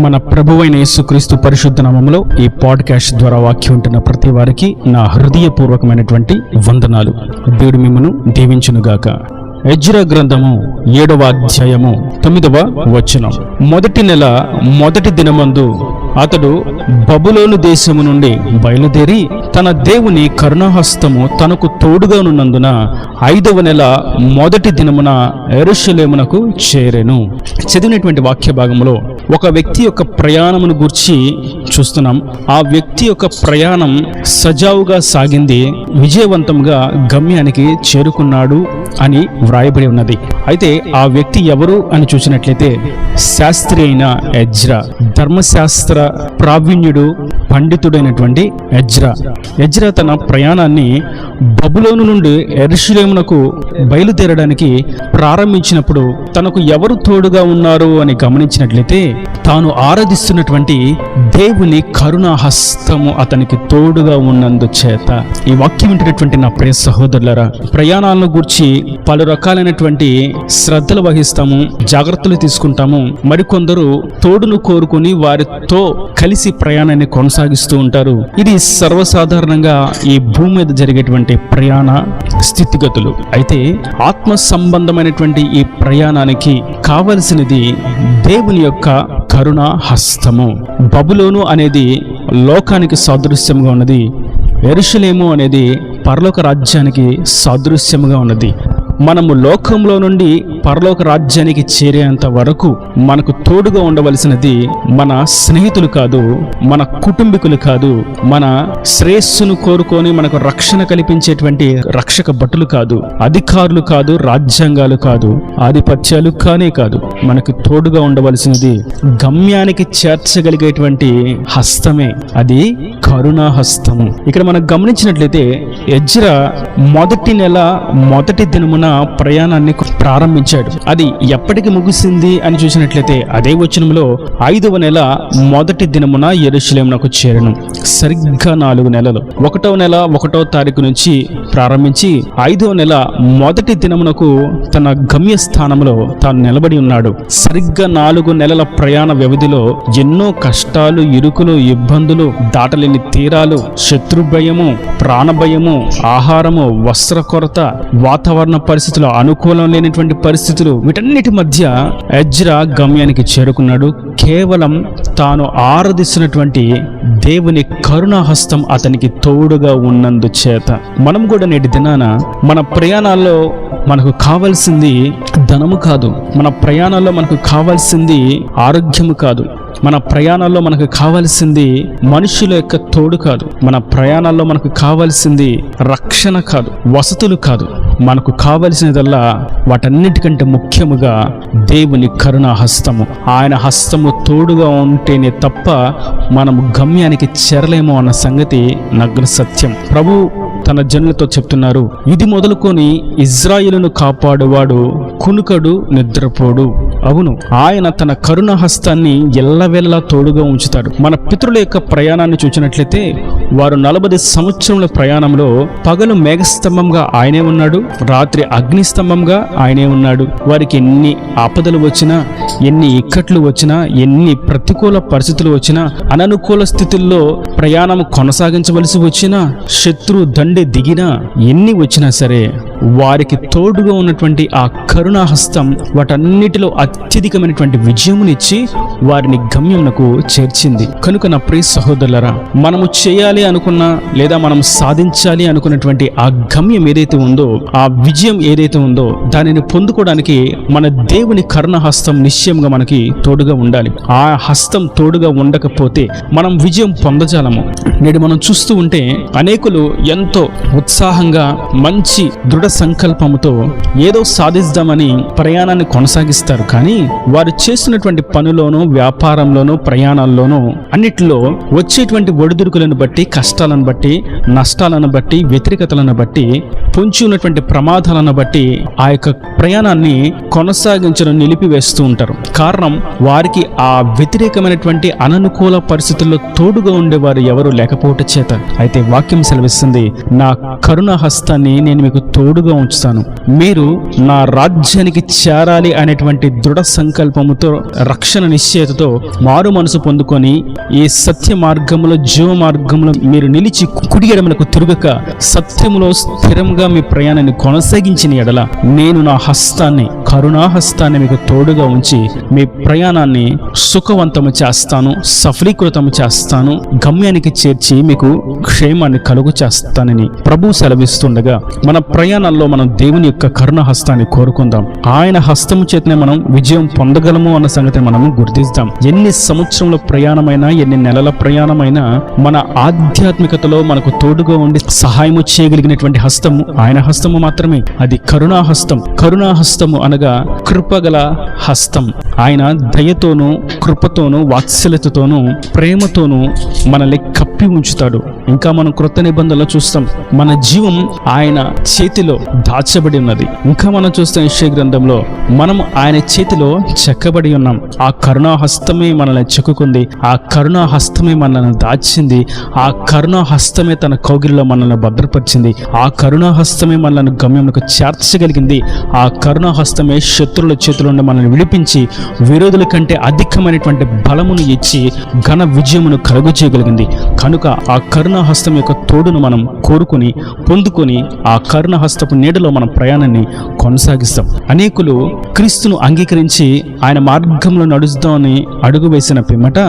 మన ప్రభువైన యేసుక్రీస్తు పరిశుద్ధ నామములో ఈ పాడ్కాస్ట్ ద్వారా వాక్యం ఉంటున్న ప్రతి వారికి నా హృదయపూర్వకమైనటువంటి వందనాలు. దేవుడు మిమ్మను దీవించునుగాక. ఎజ్రా గ్రంథము 7వ అధ్యాయము 9వ వచనం. మొదటి నెల మొదటి దినమందు అతడు బబులోను దేశము నుండి బయలుదేరి తన దేవుని కరుణాహస్తము తనకు తోడుగానున్నందున 5వ నెల మొదటి దినమున యెరూషలేమునకు చేరెను. చదివినటువంటి వాక్య భాగంలో ఒక వ్యక్తి యొక్క ప్రయాణమును గూర్చి చూస్తున్నాం. ఆ వ్యక్తి యొక్క ప్రయాణం సజావుగా సాగింది, విజయవంతంగా గమ్యానికి చేరుకున్నాడు అని వ్రాయబడి ఉన్నది. అయితే ఆ వ్యక్తి ఎవరు అని చూసినట్లయితే శాస్త్రి అయిన ఎజ్రా, ధర్మశాస్త్ర ప్రావీణ్యుడు, పండితుడైనటువంటి ఎజ్రా తన ప్రయాణాన్ని బబులోను నుండి యెరూషలేమునకు బయలుదేరడానికి ప్రారంభించినప్పుడు తనకు ఎవరు తోడుగా ఉన్నారు అని గమనించినట్లయితే తాను ఆరాధిస్తున్నటువంటి దేవుని కరుణా హస్తము అతనికి తోడుగా ఉన్నందు చేత. ఈ వాక్యం వింటున్నటువంటి నా ప్రియ సహోదరులారా, ప్రయాణాలను గూర్చి పలు రకాలైనటువంటి శ్రద్ధలు వహిస్తాము, జాగ్రత్తలు తీసుకుంటాము. మరికొందరు తోడును కోరుకుని వారితో కలిసి ప్రయాణాన్ని కొనసాగిస్తూ ఉంటారు. ఇది సర్వసాధారణంగా ఈ భూమి మీద జరిగేటువంటి ప్రయాణ స్థితిగతులు. అయితే ఆత్మ సంబంధమైనటువంటి ఈ ప్రయాణానికి కావలసినది దేవుని యొక్క కరుణ హస్తము. బబులోను అనేది లోకానికి సాదృశ్యంగా ఉన్నది, యెరూషలేము అనేది పరలోక రాజ్యానికి సాదృశ్యముగా ఉన్నది. మనము లోకంలో నుండి పరలోక రాజ్యానికి చేరేంత వరకు మనకు తోడుగా ఉండవలసినది మన స్నేహితులు కాదు, మన కుటుంబీకులు కాదు, మన శ్రేయస్సును కోరుకొని మనకు రక్షణ కల్పించేటువంటి రక్షక భటులు కాదు, అధికారులు కాదు, రాజ్యాంగాలు కాదు, ఆధిపత్యాలు కానే కాదు. మనకు తోడుగా ఉండవలసినది గమ్యానికి చేర్చగలిగేటువంటి హస్తమే, అది కరుణా హస్తము. ఇక్కడ మనం గమనించినట్లయితే ఎజ్రా మొదటి నెల మొదటి దినమున ప్రయాణాన్ని ప్రారంభించాడు. అది ఎప్పటికి ముగిసింది అని చూసినట్లయితే అదే వచనంలో 5వ నెల మొదటి దినమున యెరూషలేమునకు చేరెను. సరిగ్గా 4 నెలలు. 1వ నెల 1వ తారీఖు నుంచి ప్రారంభించి 5వ నెల మొదటి దినమునకు తన గమ్య స్థానంలో తాను నిలబడి ఉన్నాడు. సరిగ్గా 4 నెలల ప్రయాణ వ్యవధిలో ఎన్నో కష్టాలు, ఇరుకులు, ఇబ్బందులు, దాటలేని తీరాలు, శత్రు భయము, ప్రాణభయము, ఆహారము, వస్త్ర కొరత, వాతావరణ పరిస్థితులు, అనుకూలం లేనటువంటి పరిస్థితులు, వీటన్నిటి మధ్య ఎజ్రా గమ్యానికి చేరుకున్నాడు. కేవలం తాను ఆరాధిస్తున్నటువంటి దేవుని కరుణాహస్తం అతనికి తోడుగా ఉన్నందు చేత. మనం కూడా నేటి దినాన మన ప్రయాణాల్లో మనకు కావాల్సింది ధనము కాదు, మన ప్రయాణాల్లో మనకు కావాల్సింది ఆరోగ్యము కాదు, మన ప్రయాణాల్లో మనకు కావాల్సింది మనుషుల యొక్క తోడు కాదు, మన ప్రయాణాల్లో మనకు కావాల్సింది రక్షణ కాదు, వసతులు కాదు. మనకు కావలసినదల్లా వాటన్నిటికంటే ముఖ్యముగా దేవుని కరుణా హస్తము. ఆయన హస్తము తోడుగా ఉంటేనే తప్ప మనము గమ్యానికి చేరలేము అన్న సంగతి నగ్న సత్యం. ప్రభు తన జనులతో చెప్తున్నారు, ఇది మొదలుకొని ఇజ్రాయేలును కాపాడువాడు కునుకడు, నిద్రపోడు. అవును, ఆయన తన కరుణ హస్తాన్ని ఎల్లవేళలా తోడుగా ఉంచుతాడు. మన పితరుల యొక్క ప్రయాణాన్ని చూసినట్లయితే వారు 40 సంవత్సరముల ప్రయాణంలో పగలు మేఘస్తంభంగా ఆయనే ఉన్నాడు, రాత్రి అగ్నిస్తంభంగా ఆయనే ఉన్నాడు. వారికి ఎన్ని ఆపదలు వచ్చినా, ఎన్ని ఇక్కట్లు వచ్చినా, ఎన్ని ప్రతికూల పరిస్థితులు వచ్చినా, అననుకూల స్థితుల్లో ప్రయాణం కొనసాగించవలసి వచ్చినా, శత్రు దండి దిగినా, ఎన్ని వచ్చినా సరే వారికి తోడుగా ఉన్నటువంటి ఆ కరుణాహస్తం వాటన్నిటిలో అత్యధికమైనటువంటి విజయమునిచ్చి వారిని గమ్యమునకు చేర్చింది. కనుక నా ప్రియ సహోదరులారా, మనము చేయాలి అనుకున్నా లేదా మనం సాధించాలి అనుకున్నటువంటి ఆ గమ్యం ఏదైతే ఉందో, ఆ విజయం ఏదైతే ఉందో, దానిని పొందుకోవడానికి మన దేవుని కరుణాహస్తం నిశ్చయంగా మనకి తోడుగా ఉండాలి. ఆ హస్తం తోడుగా ఉండకపోతే మనం విజయం పొందజాలము. నేడు మనం చూస్తూ ఉంటే అనేకులు ఎంతో ఉత్సాహంగా మంచి దృఢ సంకల్పముతో ఏదో సాధిద్దామని ప్రయాణాన్ని కొనసాగిస్తారు. కానీ వారు చేస్తున్నటువంటి పనులోనూ, వ్యాపారంలోనూ, ప్రయాణాల్లోనూ అన్నిటిలో వచ్చేటువంటి ఒడిదుడుకులను బట్టి, కష్టాలను బట్టి, నష్టాలను బట్టి, వ్యతిరేకతలను బట్టి పొంచి ఉన్నటువంటి ప్రమాదాలను బట్టి ఆ యొక్క ప్రయాణాన్ని కొనసాగించడం నిలిపివేస్తూ ఉంటారు. కారణం, వారికి ఆ వ్యతిరేకమైనటువంటి అననుకూల పరిస్థితుల్లో తోడుగా ఉండేవారు ఎవరు లేకపోవటం చేత. అయితే వాక్యం సెలవిస్తుంది, నా కరుణ హస్తాన్ని నేను మీకు తోడుగా ఉంచుతాను, మీరు నా రాజ్యానికి చేరాలి అనేటువంటి దృఢ సంకల్పముతో, రక్షణ నిశ్చయతతో మారు మనసు పొందుకొని ఈ సత్య మార్గంలో, జీవ మార్గంలో మీరు నిలిచి కుడి ఎడమలకు తిరుగక సత్యములో స్థిరంగా మీ ప్రయాణాన్ని కొనసాగించిన ఎడల నేను నా హస్తాన్ని, కరుణా హస్తాన్ని మీకు తోడుగా ఉంచి మీ ప్రయాణాన్ని సుఖవంతము చేస్తాను, సఫలీకృతము చేస్తాను, గమ్యానికి చేర్చి మీకు క్షేమాన్ని కలుగు చేస్తానని ప్రభు సెలవిస్తుండగా మన ప్రయాణాల్లో మనం దేవుని యొక్క కరుణ హస్తాన్ని కోరుకుందాం. ఆయన హస్తము చేతనే మనం విజయం పొందగలము అన్న సంగతిని మనము గుర్తిస్తాం. ఎన్ని సంవత్సరముల ప్రయాణమైనా, ఎన్ని నెలల ప్రయాణమైనా మన ఆధ్యాత్మికతలో మనకు తోడుగా ఉండి సహాయము చేయగలిగినటువంటి హస్తము ఆయన హస్తము మాత్రమే. అది కరుణా హస్తం. కరుణా హస్తము అనగా కృపగల హస్తం. ఆయన దయతోనూ, కృపతోనూ, వాత్సల్యతతోనూ, ప్రేమతోనూ మనల్ని కప్పి ఉంచుతాడు. ఇంకా మనం క్రొత్త నిబంధనలో చూస్తాం, మన జీవం ఆయన చేతిలో దాచబడి ఉన్నది. ఇంకా మనం చూస్తాం యెషయా గ్రంథంలో, మనం ఆయన చేతిలో చెక్కబడి ఉన్నాం. ఆ కరుణా హస్తమే మనల్ని చెక్కుకుంది, ఆ కరుణా హస్తమే మనల్ని దాచింది, ఆ కరుణా హస్తమే తన కౌగిలిలో మనల్ని భద్రపరిచింది, ఆ కరుణా హస్తమే మనల్ని గమ్యంలోకి చేర్చగలిగింది, ఆ కరుణా హస్తమే శత్రువుల చేతుల నుండి మనల్ని విడిపించి విరోధుల కంటే అధికమైనటువంటి బలమును ఇచ్చి ఘన విజయమును కలుగు చేయగలిగింది. కనుక ఆ కరుణా హస్తం యొక్క తోడును మనం కోరుకుని పొందుకొని ఆ కరుణ హస్తపు నీడలో మన ప్రయాణాన్ని కొనసాగిస్తాం. అనేకులు క్రీస్తును అంగీకరించి ఆయన మార్గంలో నడుస్తామని అడుగు వేసిన పిమ్మట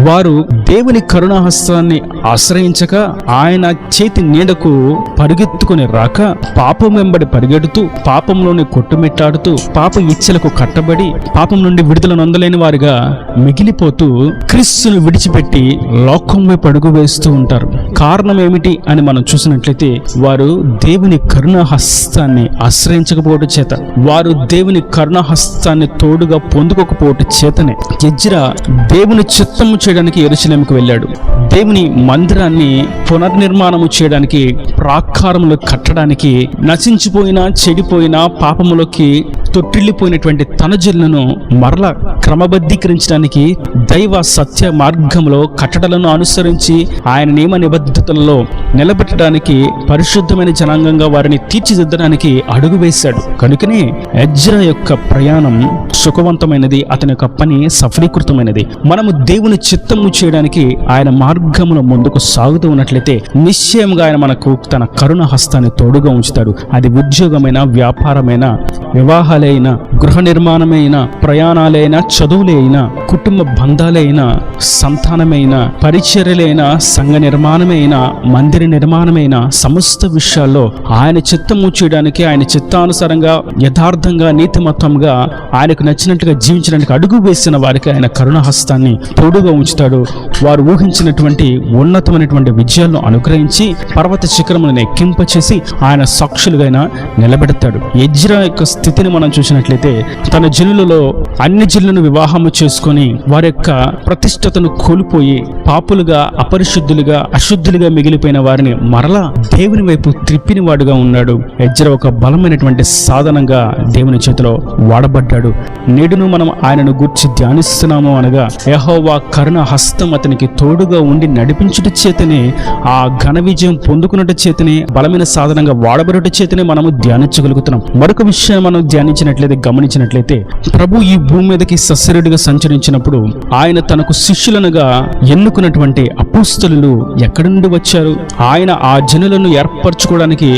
వారు దేవుని కరుణా హస్తాన్ని ఆశ్రయించక ఆయన చేతి నీడకు పరుగెత్తుకుని రాక పాపం వెంబడి పరిగెడుతూ, పాపంలోని కొట్టుమిట్టాడుతూ, పాప ఇచ్చలకు కట్టబడి పాపం నుండి విడుదల నొందలేని వారిగా మిగిలిపోతూ క్రీస్తును విడిచిపెట్టి లోకం వైపు అడుగు వేస్తూ ఉంటారు. కారణం ఏమిటి అని మనం చూసినట్లయితే, వారు దేవుని కరుణా హస్తాన్ని ఆశ్రయించకపోవడం చేత, వారు దేవుని కరుణా హస్తాన్ని తోడుగా పొందుకోకపోవటం చేతనే ఎజ్రా దేవుని చిత్తము చేయడానికి యెరూషలేముకు వెళ్ళాడు. దేవుని మందిరాన్ని పునర్నిర్మాణము చేయడానికి, ప్రాకారములు కట్టడానికి, నశించిపోయిన, చెడిపోయిన, పాపములోకి తొట్టిల్లిపోయినటువంటి తన జనులను మరలా క్రమబద్ధీకరించడానికి, దైవ సత్య మార్గంలో కట్టడలను అనుసరించి ఆయన నియమ నిబద్ధతలలో నిలబెట్టడానికి, పరిశుద్ధమైన జనాంగంగా వారిని తీర్చిదిద్దడానికి అడుగు వేశాడు. కనుకనే ఎజ్రా యొక్క ప్రయాణం సుఖవంతమైనది, అతని యొక్క పని సఫలీకృతమైనది. మనము దేవుని చిత్తము చేయడానికి ఆయన మార్గంలో ముందుకు సాగుతూ ఉన్నట్లయితే నిశ్చయంగా ఆయన మనకు తన కరుణ హస్తాన్ని తోడుగా ఉంచుతాడు. అది ఉద్యోగమైన, వ్యాపారమైన, వివాహాలైనా, గృహ నిర్మాణమైన, ప్రయాణాలైనా, చదువులైనా, కుటుంబ బంధాలైనా, సంతానమైన, పరిచర్యలైన, సంఘ నిర్మాణమైన, మందిర నిర్మాణమైన, సమస్త విషయాల్లో ఆయన చిత్తము చేయడానికి, ఆయన చిత్తానుసారంగా, యథార్థంగా, నీతిమత్వంగా, ఆయనకు నచ్చినట్లుగా జీవించడానికి అడుగు వేసిన వారికి ఆయన కరుణ హస్తాన్ని తోడుగా ఉంచుతాడు. వారు ఊహించినటువంటి ఉన్నతమైనటువంటి విజయాలను అనుగ్రహించి పర్వత శిఖరములను ఎక్కింపచేసి ఆయన సాక్షులుగా నిలబెడతాడు. ఎజ్రా యొక్క స్థితిని మనం చూసినట్లయితే, తన జనులలో అన్ని జనులను వివాహము చేసుకొని వారి యొక్క ప్రతిష్టతను కోల్పోయి పాపులుగా, అపరిశుద్ధులుగా, అశుద్ధులుగా మిగిలిపోయిన వారిని మరలా దేవుని వైపు త్రిప్పిన వాడుగా ఉన్నాడు. ఎజ్రా ఒక బలమైనటువంటి సాధనంగా దేవుని చేతిలో వాడబడ్డాడు. నేడును మనం ఆయనను గూర్చి ధ్యానిస్తున్నాము అనగా, యెహోవా కరుణ హస్తం అతనికి తోడుగా ఉండి నడిపించుట చేతనే, ఆ ఘన విజయం పొందుకున్నట చేతనే, బలమైన సాధనంగా వాడబడుట చేతనే మనము ధ్యానించగలుగుతున్నాం. మరొక విషయం మనం ధ్యానించినట్లయితే, గమనించినట్లయితే, ప్రభు ఈ భూమి మీదకి సశరీరుడిగా సంచరించినప్పుడు ఆయన తనకు శిష్యులనుగా ఎన్నుకున్నటువంటి అపోస్తలులు ఎక్కడి నుండి వచ్చారు? ఆయన ఆ జనులను ఏర్పరచుకోవడానికి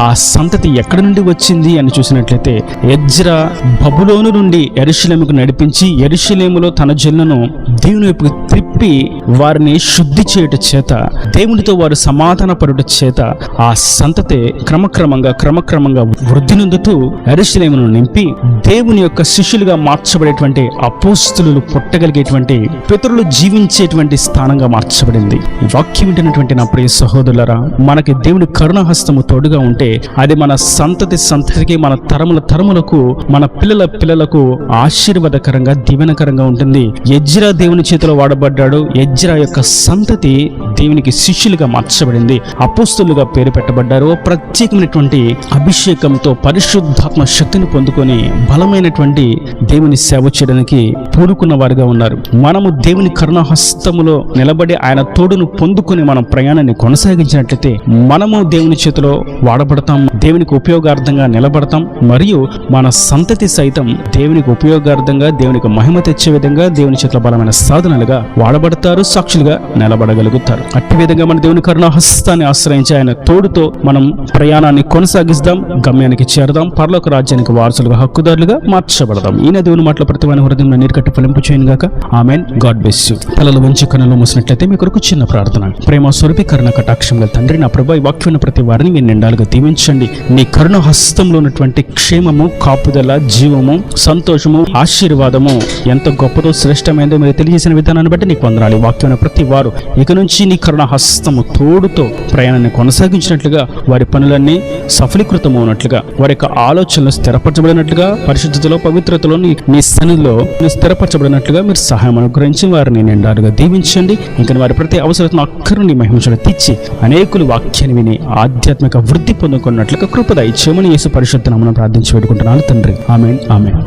ఆ సంతతి ఎక్కడి నుండి వచ్చింది అని చూసినట్లయితే, ఎజ్రా బబులోను నుండి యెరూషలేముకు నడిపించి, యెరూషలేములో తన జనులను దేవుని వైపు త్రిప్పి వారిని శుద్ధి చేయుట చేత, దేవునితో వారు సమాధాన పడుట చేత ఆ సంతతి క్రమక్రమంగా వృద్ధి నొందుతూ యెరూషలేమును నింపి దేవుని యొక్క శిష్యులుగా మార్చబడేటువంటి అపోస్తలులు పుట్టగలిగేటువంటి పితరులు జీవించేటువంటి స్థానంగా మార్చబడింది. ఈ వాక్యం వింటున్నటువంటి నా ప్రియ సహోదరులారా, మనకి దేవుని కరుణాహస్తము తోడుగా ఉంటే అది మన సంతతికి, మన తరములకు, మన పిల్లలకు ఆశీర్వాదకరంగా, దీవెనకరంగా ఉంటుంది. ఎజ్రా దేవుని చేతిలో వాడబడ్డాడు. ఎజ్రా యొక్క సంతతి దేవునికి శిష్యులుగా మార్చబడింది, అపోస్తలులుగా పేరు పెట్టబడ్డారు. ప్రత్యేకమైనటువంటి అభిషేకంతో పరిశుద్ధాత్మ శక్తిని పొందుకొని బలమైనటువంటి దేవుని సేవ చేయడానికి పూనుకున్న వారుగా ఉన్నారు. మనము దేవుని కరుణాహస్తములో నిలబడి ఆయన తోడును పొందుకొని మనం ప్రయాణాన్ని కొనసాగించినట్లయితే మనము దేవుని చేతిలో వాడబడతాం, దేవునికి ఉపయోగార్థంగా నిలబడతాం. మరియు మన సంతతి సైతం దేవునికి ఉపయోగార్థంగా, దేవునికి మహిమ తెచ్చే విధంగా దేవుని చేతిలో బలమైన సాధనాలుగా వాడబడతారు, సాక్షులుగా నిలబడగలుగుతారు. అట్టి విధంగా మన దేవుని కరుణాహస్తాన్ని ఆశ్రయించి ఆయన తోడుతో మనం ప్రయాణాన్ని కొనసాగిస్తాం, గమ్యానికి చేరదాం, పరలోక రాజ్యానికి వారసులుగా, హక్కుదారులుగా మార్చబడదాం. ఈయన దేవుని మాటల ప్రతి వాని హృదయంలో నీరు కట్టి ఫలింపు చేయను గాక. ఆమెన్. God bless you. తలలు వంచి కన్నులు మూసినట్లయితే మీ కొరకు చిన్న ప్రార్థన. ప్రేమ స్వరూపి కరుణ కటాక్షంగా తండ్రి, నా ప్రభు ఈ వాక్యం ప్రతి వారిని మీరు నిండాలుగా దీవించండి. నీ కరుణ హస్తంలో ఉన్నటువంటి క్షేమము, కాపుదల, జీవము, సంతోషము, ఆశీర్వాదము ఎంత గొప్పదో శ్రేష్టమైందో మీరు తెలియజేసిన విధానాన్ని బట్టి నీకు వందనాలు. వాక్యం ప్రతి వారు ఇక నుంచి నీ కరుణ హస్తము తోడుతో ప్రయాణాన్ని కొనసాగించినట్లుగా, వారి పనులన్నీ సఫలీకృతమవునట్లుగా, వారి యొక్క ఆలోచనలు స్థిరపరచబడినట్లుగా, పరిశుద్ధతలో, పవిత్రతలో నీ సన్నిధిలో స్థిరపరచబడినట్లుగా మీరు సహాయం అనుగ్రహించి వారిని నిండారుగా దీవించండి. ఇంకా వారి ప్రతి అవసరతను అక్కరుని మహిమను తీర్చి అనేకులు వాక్యాన్ని విని ఆధ్యాత్మిక వృద్ధి పొందుకున్నట్లుగా కృప దయచేయమని యేసు పరిశుద్ధ నామమున ప్రార్థించి వేడుకుంటున్నాను తండ్రి. ఆమేన్. ఆమేన్.